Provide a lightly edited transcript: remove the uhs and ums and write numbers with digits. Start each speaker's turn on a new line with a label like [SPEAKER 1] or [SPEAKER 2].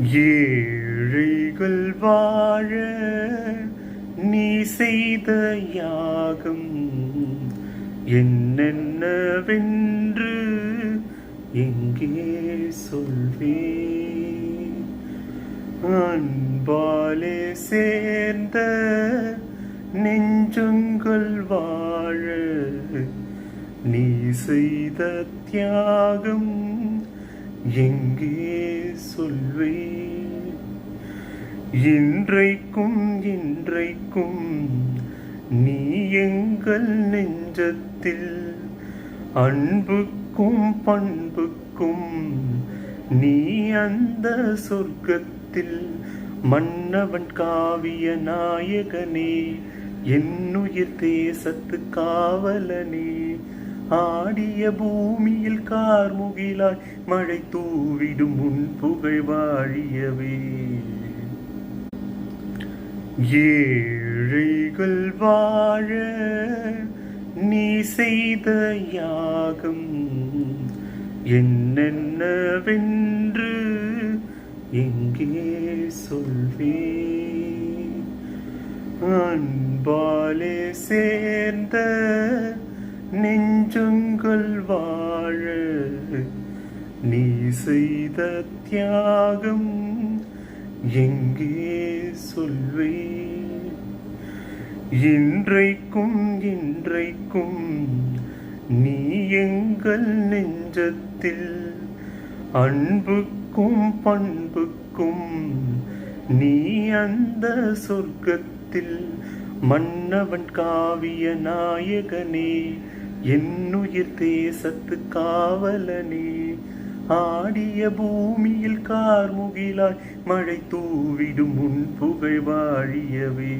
[SPEAKER 1] ஏழைகள் வாழ நீ செய்த யாகம் என்னென்னவென்று எங்கே சொல்வேன்? அன்பாலே சேர்ந்த நெஞ்சங்கள் வாழ நீ செய்த தியாகம் எங்கே சொல்வேன்? இன்றைக்கும் நீ எங்கள் நெஞ்சத்தில் அன்புக்கும் பண்புக்கும் நீ அந்த சொர்க்கத்தில் மன்னவன் காவிய நாயகனே, என்னுயிர் தேசத்து காவலனே, ஆடிய பூமியில் கார்முகிலாய் மழை தூவிடும் உன் புகழ் வாழியவே. ஏழைகள் வாழ நீ செய்த யாகம் என்னென்னவென்று எங்கே சொல்வேன்? அன்பாலே சேர்ந்த நெஞ்சங்கள் வாழ நீ செய்த தியாகம் எங்கே சொல்வேன்? இன்றைக்கும் நீ எங்கள் நெஞ்சத்தில் அன்புக்கும் பண்புக்கும் நீ அந்த சொர்க்கத்தில் மன்னவன் காவிய நாயகனே, என்னுயிர் தேசத்து காவலனே, ஆடிய பூமியில் கார்முகிலாய் மழை தூவிடும் உன் புகழ் வாழியவே.